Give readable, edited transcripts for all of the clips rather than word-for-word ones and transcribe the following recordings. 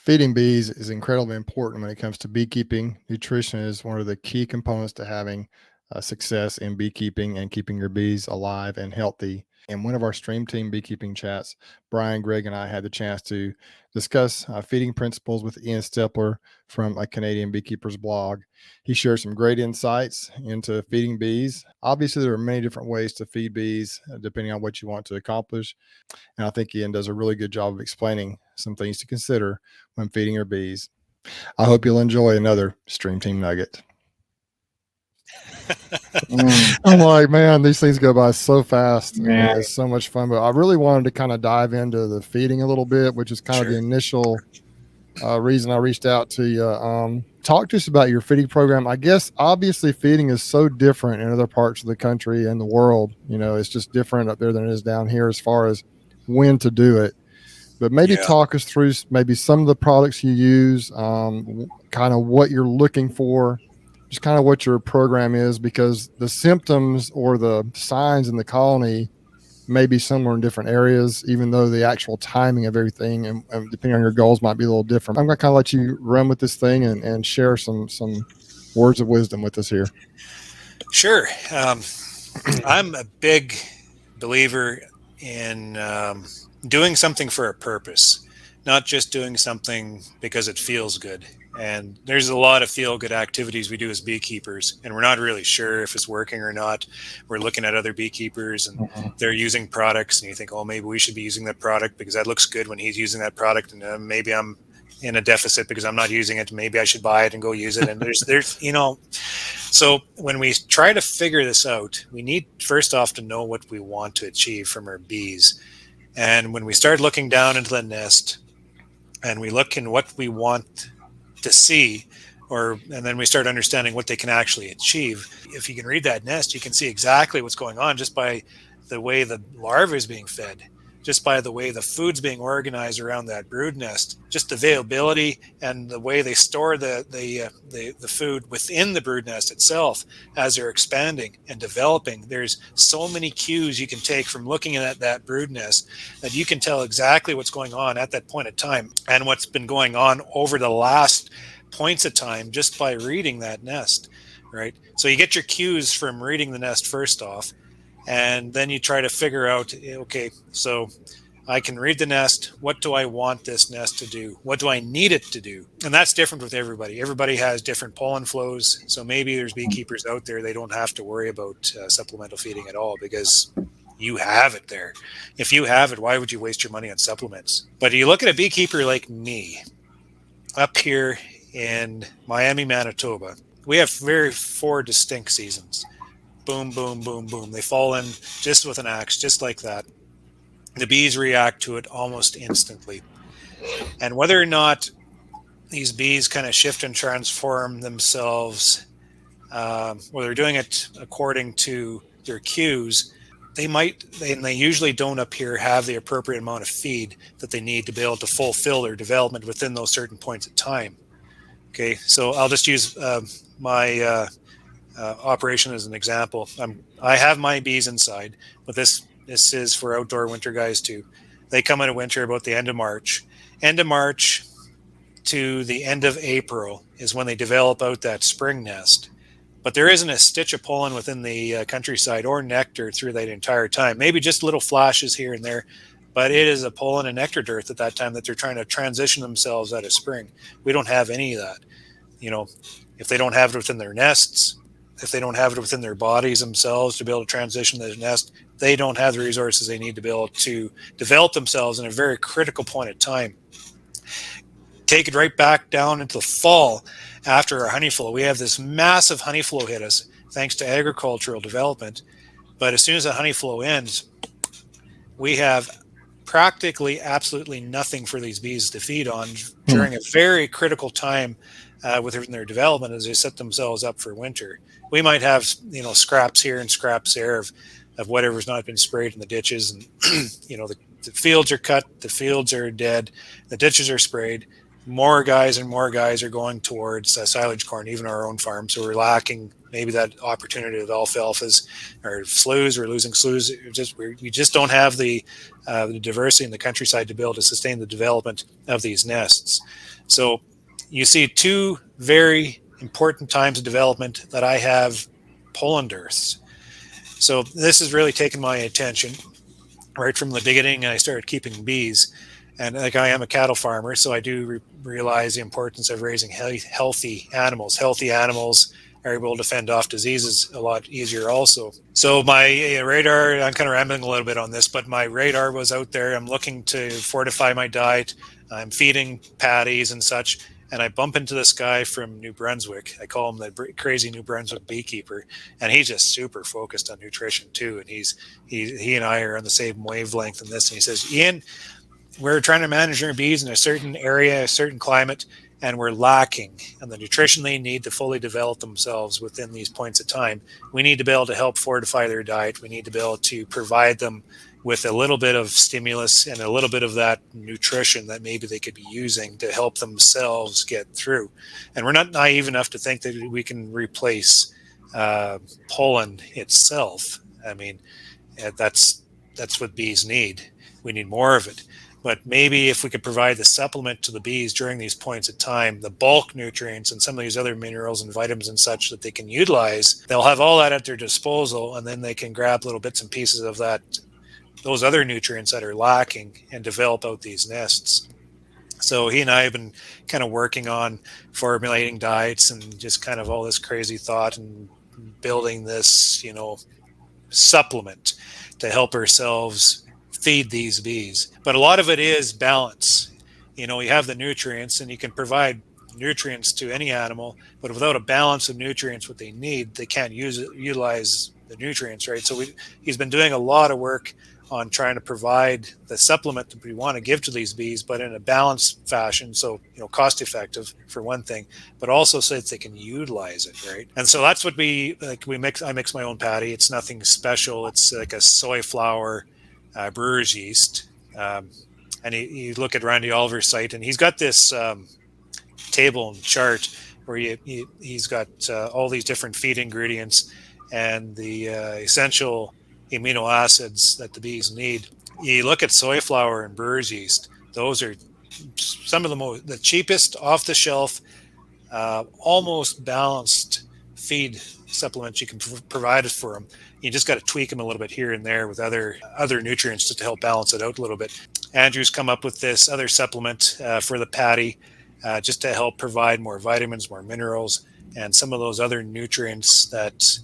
Feeding bees is incredibly important when it comes to beekeeping. Nutrition is one of the key components to having success in beekeeping and keeping your bees alive and healthy. In one of our stream team beekeeping chats, Brian, Greg, and I had the chance to discuss feeding principles with Ian Steppler from a Canadian beekeeper's blog. He shared some great insights into feeding bees. Obviously, there are many different ways to feed bees depending on what you want to accomplish. And I think Ian does a really good job of explaining some things to consider when feeding your bees. I hope you'll enjoy another Stream Team Nugget. I'm like, man, these things go by so fast. Man. It's so much fun. But I really wanted to kind of dive into the feeding a little bit, which is kind of the initial reason I reached out to you. Talk to us about your feeding program. I guess obviously feeding is so different in other parts of the country and the world. It's just different up there than it is down here as far as when to do it. But maybe talk us through maybe some of the products you use, kind of what you're looking for, just kind of what your program is, because the symptoms or the signs in the colony may be similar in different areas, even though the actual timing of everything and depending on your goals might be a little different. I'm going to kind of let you run with this thing and share some words of wisdom with us here. Sure. I'm a big believer in doing something for a purpose, not just doing something because it feels good. And there's a lot of feel-good activities we do as beekeepers, and we're not really sure if it's working or not. We're looking at other beekeepers, and they're using products, and you think, oh, maybe we should be using that product because that looks good when he's using that product, and maybe I'm in a deficit because I'm not using it. Maybe I should buy it and go use it. And there's so when we try to figure this out, we need first off to know what we want to achieve from our bees. And when we start looking down into the nest, and we look in what we want to see, and then we start understanding what they can actually achieve. If you can read that nest, you can see exactly what's going on just by the way the larvae is being fed, just by the way the food's being organized around that brood nest, just the availability and the way they store the food within the brood nest itself as they're expanding and developing. There's so many cues you can take from looking at that brood nest that you can tell exactly what's going on at that point of time and what's been going on over the last points of time just by reading that nest, right? So you get your cues from reading the nest first off. And then you try to figure out, okay, so I can read the nest. What do I want this nest to do? What do I need it to do? And that's different with everybody. Everybody has different pollen flows. So maybe there's beekeepers out there, they don't have to worry about supplemental feeding at all because you have it there. If you have it, why would you waste your money on supplements? But you look at a beekeeper like me up here in Miami, Manitoba, we have four distinct seasons. Boom, boom, boom, boom. They fall in just with an axe, just like that. The bees react to it almost instantly. And whether or not these bees kind of shift and transform themselves, or they're doing it according to their cues, they usually don't up here have the appropriate amount of feed that they need to be able to fulfill their development within those certain points of time. Okay, so I'll just use my operation as an example. I have my bees inside, but this is for outdoor winter guys too. They come into winter about the end of March. End of March to the end of April is when they develop out that spring nest. But there isn't a stitch of pollen within the countryside or nectar through that entire time. Maybe just little flashes here and there, but it is a pollen and nectar dearth at that time that they're trying to transition themselves out of spring. We don't have any of that. If they don't have it within their nests, if they don't have it within their bodies themselves to be able to transition to the nest, they don't have the resources they need to be able to develop themselves in a very critical point of time. Take it right back down into the fall after our honey flow. We have this massive honey flow hit us thanks to agricultural development. But as soon as the honey flow ends, we have practically absolutely nothing for these bees to feed on during a very critical time within their development as they set themselves up for winter. We might have, scraps here and scraps there of whatever's not been sprayed in the ditches. And, the fields are cut, the fields are dead, the ditches are sprayed. more guys and more guys are going towards silage corn, even our own farm. So we're lacking maybe that opportunity of alfalfas or sloughs. We're losing sloughs. We just don't have the diversity in the countryside to be able to sustain the development of these nests. So you see two very important times of development that I have pollen dearths. So this has really taken my attention right from the beginning. I started keeping bees, and like I am a cattle farmer, so I do realize the importance of raising healthy animals. Healthy animals are able to fend off diseases a lot easier also. So my radar, I'm kind of rambling a little bit on this, but my radar was out there. I'm looking to fortify my diet. I'm feeding patties and such, and I bump into this guy from New Brunswick. I call him the crazy New Brunswick beekeeper, and he's just super focused on nutrition too. And he and I are on the same wavelength in this. And he says, Ian, we're trying to manage our bees in a certain area, a certain climate, and we're lacking on the nutrition they need to fully develop themselves within these points of time. We need to be able to help fortify their diet. We need to be able to provide them with a little bit of stimulus and a little bit of that nutrition that maybe they could be using to help themselves get through. And we're not naive enough to think that we can replace pollen itself. I mean, that's what bees need. We need more of it. But maybe if we could provide the supplement to the bees during these points of time, the bulk nutrients and some of these other minerals and vitamins and such that they can utilize, they'll have all that at their disposal, and then they can grab little bits and pieces of that, those other nutrients that are lacking, and develop out these nests. So he and I have been kind of working on formulating diets and just kind of all this crazy thought and building this, supplement to help ourselves feed these bees. But a lot of it is balance. You have the nutrients, and you can provide nutrients to any animal, but without a balance of nutrients, what they need, they can't utilize the nutrients, right? So he's been doing a lot of work on trying to provide the supplement that we want to give to these bees, but in a balanced fashion. So, cost effective for one thing, but also so that they can utilize it, right? And so that's what we mix. I mix my own patty. It's nothing special. It's like a soy flour, brewer's yeast. And you look at Randy Oliver's site, and he's got this table and chart where he's got all these different feed ingredients and the essential amino acids that the bees need. You look at soy flour and brewer's yeast; those are some of the cheapest, off the shelf, almost balanced feed supplements you can provide for them. You just got to tweak them a little bit here and there with other nutrients just to help balance it out a little bit. Andrew's come up with this other supplement for the patty, just to help provide more vitamins, more minerals, and some of those other nutrients that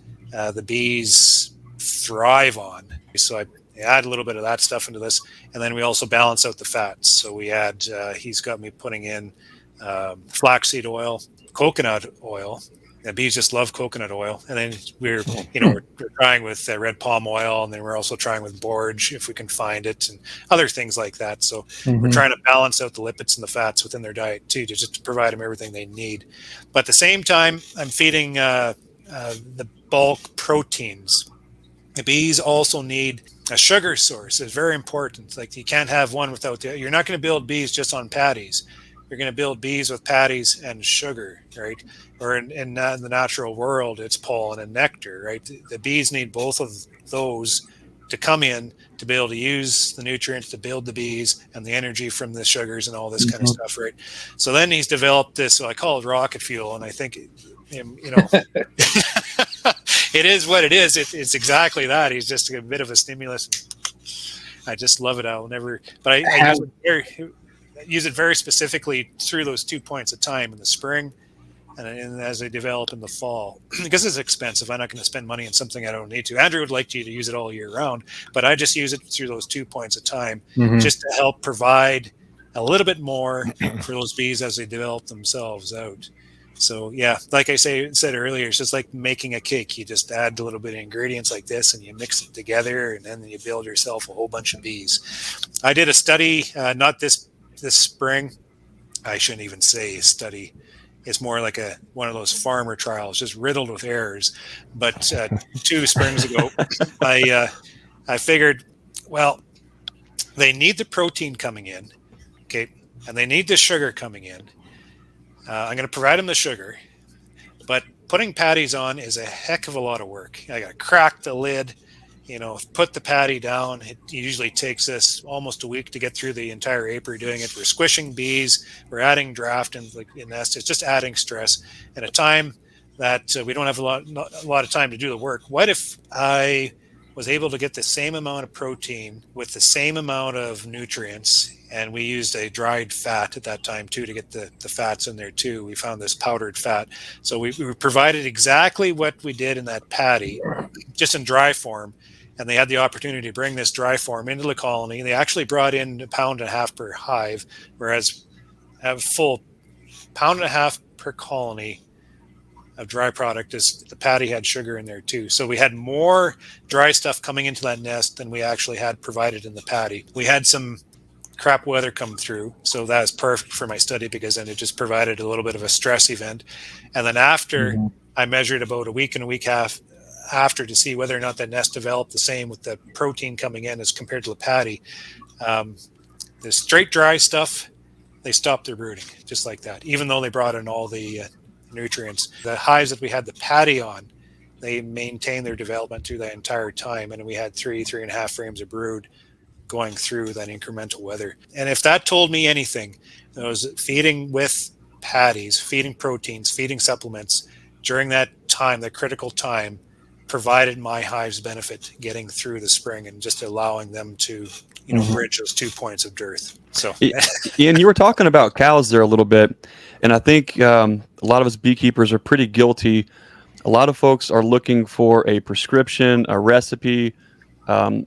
the bees thrive on. So I add a little bit of that stuff into this, and then we also balance out the fats. So we add, he's got me putting in flaxseed oil, coconut oil. The bees just love coconut oil. And then we're trying with red palm oil, and then we're also trying with borage if we can find it, and other things like that. So we're trying to balance out the lipids and the fats within their diet too, to just provide them everything they need. But at the same time, I'm feeding the bulk proteins. The bees also need a sugar source. It's very important. Like, you can't have one without the other. You're not going to build bees just on patties. You're going to build bees with patties and sugar, right? Or in the natural world, it's pollen and nectar, right? The bees need both of those to come in to be able to use the nutrients to build the bees and the energy from the sugars and all this kind of stuff, right? So then he's developed this, so I call it rocket fuel, and I think, it is what it is. It's exactly that. He's just a bit of a stimulus. I just love it. I'll never, but I use it very specifically through those 2 points of time in the spring and as they develop in the fall. Because it's expensive, I'm not going to spend money on something I don't need to. Andrew would like you to use it all year round, but I just use it through those 2 points of time just to help provide a little bit more for those bees as they develop themselves out. So yeah, like I said earlier, it's just like making a cake. You just add a little bit of ingredients like this, and you mix it together, and then you build yourself a whole bunch of bees. I did a study, not this spring. I shouldn't even say study. It's more like one of those farmer trials, just riddled with errors. But 2 springs ago, I figured, well, they need the protein coming in. Okay, and they need the sugar coming in. I'm going to provide them the sugar, but putting patties on is a heck of a lot of work. I got to crack the lid, put the patty down. It usually takes us almost a week to get through the entire apiary doing it. We're squishing bees, we're adding draft and nest. It's just adding stress at a time that we don't have a lot of time to do the work. What if I was able to get the same amount of protein with the same amount of nutrients? And we used a dried fat at that time too to get the fats in there too. We found this powdered fat. So we provided exactly what we did in that patty, just in dry form. And they had the opportunity to bring this dry form into the colony. They actually brought in 1.5 pounds per hive, whereas a full 1.5 pounds per colony of dry product is the patty had sugar in there too. So we had more dry stuff coming into that nest than we actually had provided in the patty. We had some crap weather come through, so that was perfect for my study because then it just provided a little bit of a stress event. And then after I measured about a week and a week half after to see whether or not that nest developed the same with the protein coming in as compared to the patty. The straight dry stuff, they stopped their brooding just like that, even though they brought in all the nutrients. The hives that we had the patty on, they maintained their development through that entire time, and we had 3.5 frames of brood going through that incremental weather. And if that told me anything, it was feeding with patties, feeding proteins, feeding supplements during that time, that critical time, provided my hives benefit getting through the spring and just allowing them to bridge those 2 points of dearth. So Ian, you were talking about cows there a little bit, and I think a lot of us beekeepers are pretty guilty. A lot of folks are looking for a prescription, a recipe.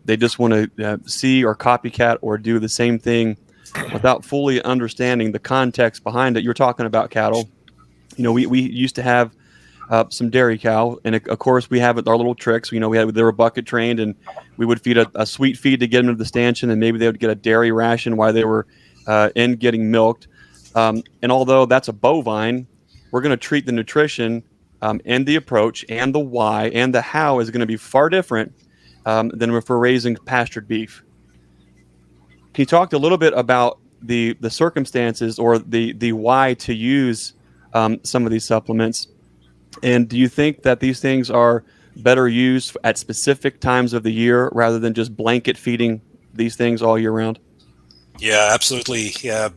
They just want to see or copycat or do the same thing without fully understanding the context behind it. You're talking about cattle. We used to have some dairy cow, and of course we have our little tricks. They were bucket trained, and we would feed a sweet feed to get them to the stanchion, and maybe they would get a dairy ration while they were in getting milked. And although that's a bovine, we're going to treat the nutrition and the approach and the why and the how is going to be far different than if we're raising pastured beef. Can you talk a little bit about the circumstances or the why to use some of these supplements? And do you think that these things are better used at specific times of the year rather than just blanket feeding these things all year round? Yeah, absolutely. Yeah.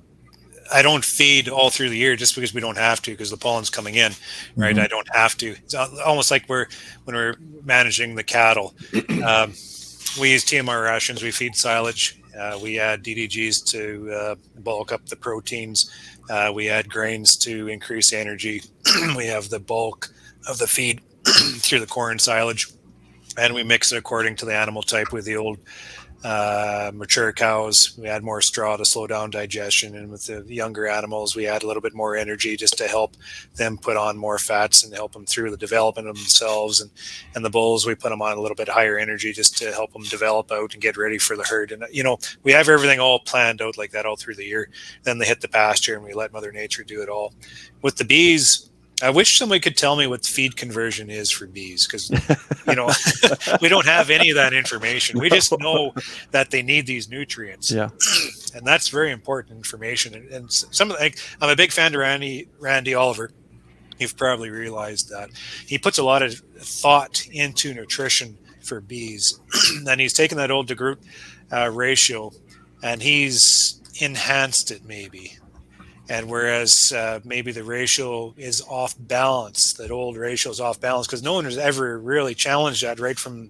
I don't feed all through the year just because we don't have to, because the pollen's coming in, right? I don't have to. It's almost like when we're managing the cattle. We use TMR rations. We feed silage. We add DDGs to bulk up the proteins. We add grains to increase energy. We have the bulk of the feed through the corn silage, and we mix it according to the animal type. With the old mature cows, we add more straw to slow down digestion, and with the younger animals, we add a little bit more energy just to help them put on more fats and help them through the development of themselves. And the bulls, we put them on a little bit higher energy just to help them develop out and get ready for the herd. And we have everything all planned out like that all through the year. Then they hit the pasture, and we let Mother Nature do it all. With the bees, I wish somebody could tell me what feed conversion is for bees, because we don't have any of that information. We just know that they need these nutrients, and that's very important information. And I'm a big fan of Randy Oliver. You've probably realized that he puts a lot of thought into nutrition for bees, and he's taken that old DeGroot ratio, and he's enhanced it maybe. And whereas maybe the ratio is off balance, that old ratio is off balance, because no one has ever really challenged that right from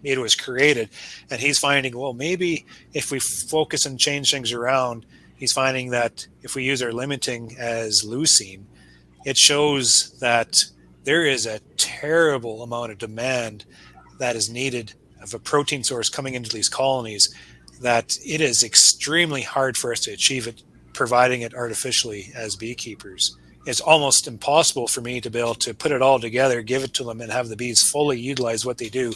it was created. And he's finding, well, maybe if we focus and change things around, he's finding that if we use our limiting as leucine, it shows that there is a terrible amount of demand that is needed of a protein source coming into these colonies, that it is extremely hard for us to achieve it providing it artificially as beekeepers. It's almost impossible for me to be able to put it all together, give it to them, and have the bees fully utilize what they do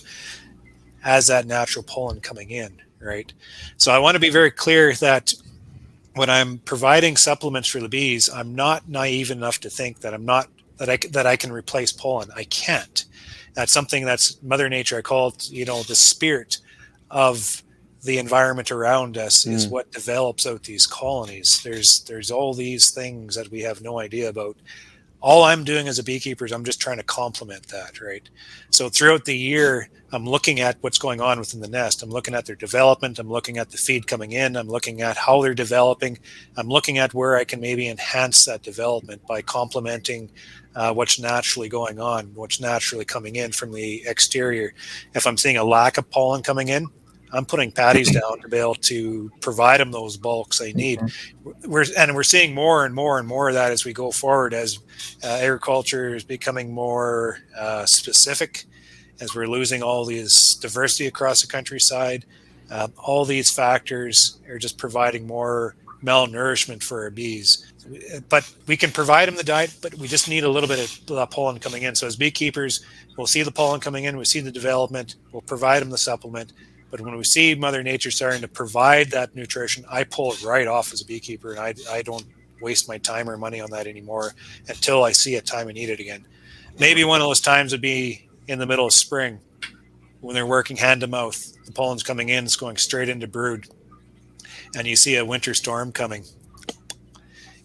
as that natural pollen coming in, right? So I want to be very clear that when I'm providing supplements for the bees, I'm not naive enough to think that I can replace pollen. I can't. That's something that's Mother Nature. I call it, the spirit of the environment around us is what develops out these colonies. There's all these things that we have no idea about. All I'm doing as a beekeeper is I'm just trying to complement that, right? So throughout the year, I'm looking at what's going on within the nest. I'm looking at their development. I'm looking at the feed coming in. I'm looking at how they're developing. I'm looking at where I can maybe enhance that development by complementing what's naturally going on, what's naturally coming in from the exterior. If I'm seeing a lack of pollen coming in, I'm putting patties down to be able to provide them those bulks they need. We're seeing more and more and more of that as we go forward, as agriculture is becoming more specific, as we're losing all this diversity across the countryside. All these factors are just providing more malnourishment for our bees. But we can provide them the diet, but we just need a little bit of pollen coming in. So as beekeepers, we'll see the pollen coming in, we see the development, we'll provide them the supplement. But when we see Mother Nature starting to provide that nutrition, I pull it right off as a beekeeper, and I don't waste my time or money on that anymore until I see a time I need it again. Maybe one of those times would be in the middle of spring when they're working hand to mouth. The pollen's coming in, it's going straight into brood, and you see a winter storm coming.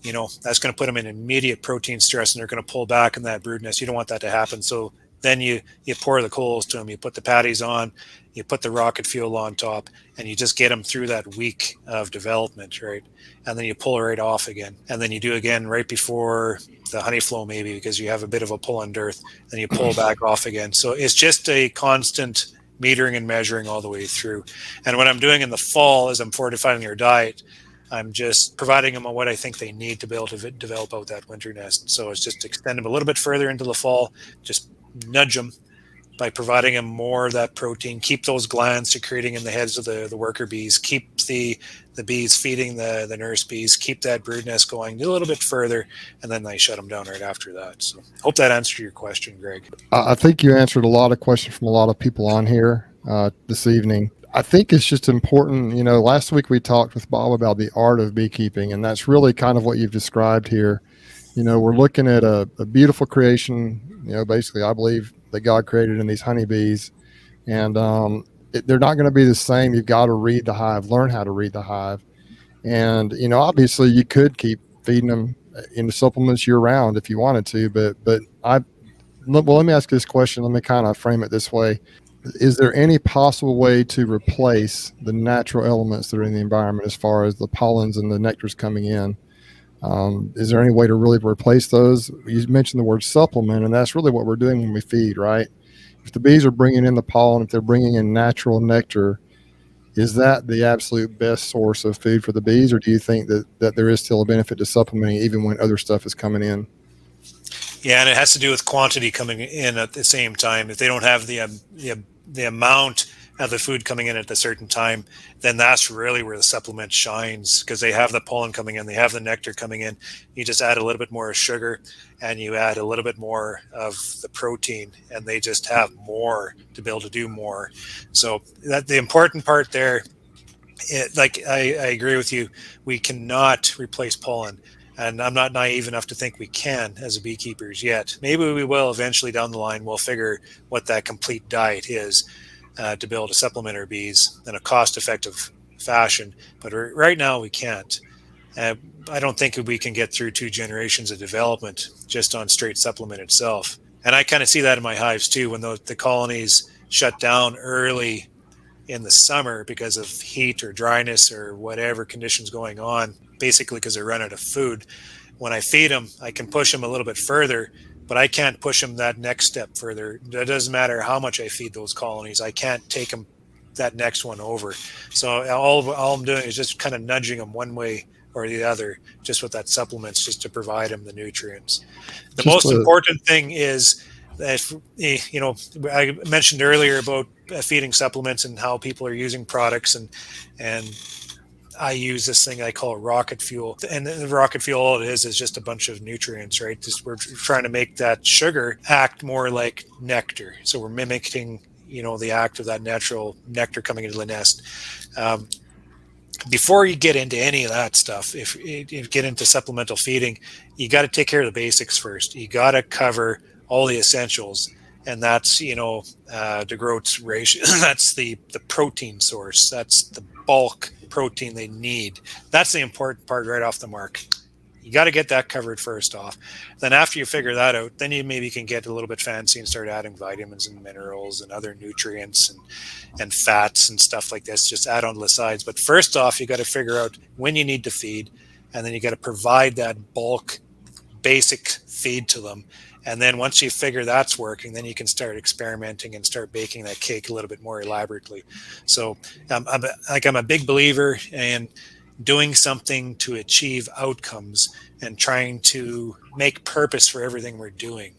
That's going to put them in immediate protein stress, and they're going to pull back in that brood nest. You don't want that to happen. So then you pour the coals to them, you put the patties on, you put the rocket fuel on top, and you just get them through that week of development, right? And then you pull it right off again. And then you do again right before the honey flow, maybe, because you have a bit of a pull-on dearth. Then you pull back off again. So it's just a constant metering and measuring all the way through. And what I'm doing in the fall is I'm fortifying their diet. I'm just providing them what I think they need to be able to develop out that winter nest. So it's just extend them a little bit further into the fall, just nudge them by providing them more of that protein, keep those glands secreting in the heads of the worker bees, keep the bees feeding the nurse bees, keep that brood nest going a little bit further, and then they shut them down right after that. So hope that answered your question, Greg. I think you answered a lot of questions from a lot of people on here this evening. I think it's just important, last week we talked with Bob about the art of beekeeping, and that's really kind of what you've described here. We're looking at a beautiful creation, basically, I believe that God created in these honeybees, and they're not going to be the same. You've got to read the hive, learn how to read the hive. And, obviously you could keep feeding them into supplements year round if you wanted to, but let me ask this question. Let me kind of frame it this way. Is there any possible way to replace the natural elements that are in the environment as far as the pollens and the nectars coming in? Is there any way to really replace those? You mentioned the word supplement, and that's really what we're doing when we feed, right? If the bees are bringing in the pollen, if they're bringing in natural nectar, is that the absolute best source of food for the bees, or do you think that there is still a benefit to supplementing even when other stuff is coming in? Yeah, and it has to do with quantity coming in at the same time. If they don't have the amount of the food coming in at a certain time, then that's really where the supplement shines, because they have the pollen coming in, they have the nectar coming in. You just add a little bit more sugar and you add a little bit more of the protein, and they just have more to be able to do more. So that the important part there, I agree with you, we cannot replace pollen. And I'm not naive enough to think we can as beekeepers yet. Maybe we will eventually down the line. We'll figure what that complete diet is to be able to supplement our bees in a cost-effective fashion. But right now we can't. I don't think we can get through 2 generations of development just on straight supplement itself. And I kind of see that in my hives too, when the colonies shut down early in the summer because of heat or dryness or whatever conditions going on, basically because they're running out of food. When I feed them, I can push them a little bit further, but I can't push them that next step further. It doesn't matter how much I feed those colonies. I can't take them that next one over. So all I'm doing is just kind of nudging them one way or the other, just with that supplements, just to provide them the nutrients. The most important thing is that, I mentioned earlier about feeding supplements and how people are using products, and I use this thing I call rocket fuel. And the rocket fuel, all it is just a bunch of nutrients, right? We're trying to make that sugar act more like nectar. So we're mimicking, the act of that natural nectar coming into the nest. Before you get into any of that stuff, if you get into supplemental feeding, you got to take care of the basics first. You got to cover all the essentials. and that's the growth ratio. That's the protein source. That's the bulk protein they need. That's the important part right off the mark. You got to get that covered first off. Then after you figure that out, then you maybe can get a little bit fancy and start adding vitamins and minerals and other nutrients and fats and stuff like this. Just add on to the sides. But first off, you got to figure out when you need to feed, and then you got to provide that bulk basic feed to them. And then once you figure that's working, then you can start experimenting and start baking that cake a little bit more elaborately. So I'm a big believer in doing something to achieve outcomes and trying to make purpose for everything we're doing,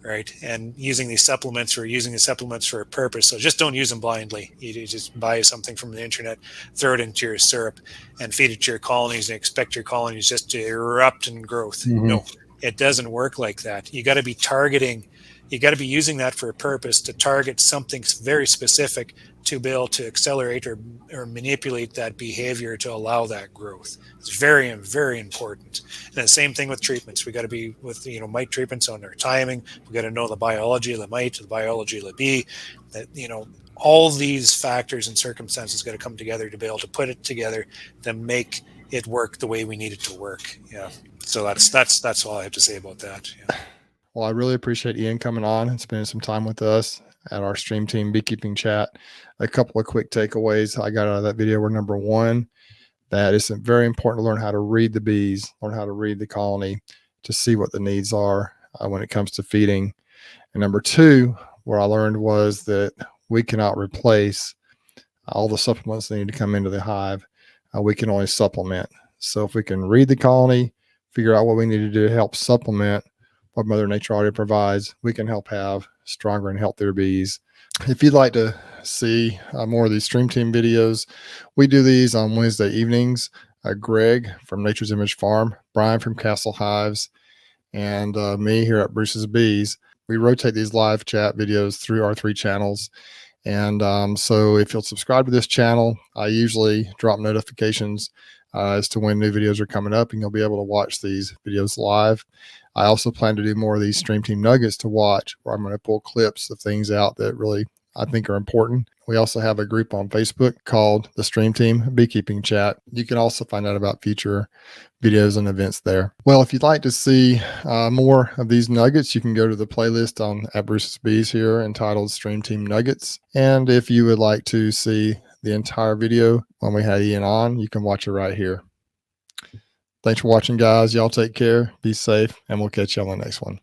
right? And using these supplements, we're using the supplements for a purpose. So just don't use them blindly. You just buy something from the internet, throw it into your syrup and feed it to your colonies and expect your colonies just to erupt in growth. Mm-hmm. No, it doesn't work like that. You got to be targeting, you got to be using that for a purpose to target something very specific to be able to accelerate or manipulate that behavior to allow that growth. It's very, very important. And the same thing with treatments. We got to be with, mite treatments on their timing. We got to know the biology of the mite, the biology of the bee, that, all these factors and circumstances got to come together to be able to put it together to make it work the way we need it to work. Yeah. So that's all I have to say about that. Yeah. Well, I really appreciate Ian coming on and spending some time with us at our Stream Team Beekeeping Chat. A couple of quick takeaways I got out of that video were, number one, that it's very important to learn how to read the bees, learn how to read the colony to see what the needs are when it comes to feeding. And number two, what I learned was that we cannot replace all the supplements that need to come into the hive. We can only supplement. So if we can read the colony, figure out what we need to do to help supplement what Mother Nature already provides, we can help have stronger and healthier bees. If you'd like to see more of these Stream Team videos, we do these on Wednesday evenings. Greg from Nature's Image Farm, Brian from Castle Hives, and me here at Bruce's Bees. We rotate these live chat videos through our 3 channels. And so if you'll subscribe to this channel, I usually drop notifications as to when new videos are coming up, and you'll be able to watch these videos live. I also plan to do more of these Stream Team Nuggets to watch, where I'm going to pull clips of things out that really I think are important. We also have a group on Facebook called the Stream Team Beekeeping Chat. You can also find out about future videos and events there. Well, if you'd like to see more of these nuggets, you can go to the playlist on at Bruce's Bees here entitled Stream Team Nuggets. And if you would like to see the entire video when we had Ian on, you can watch it right here. Thanks for watching, guys. Y'all take care, be safe, and we'll catch you on the next one.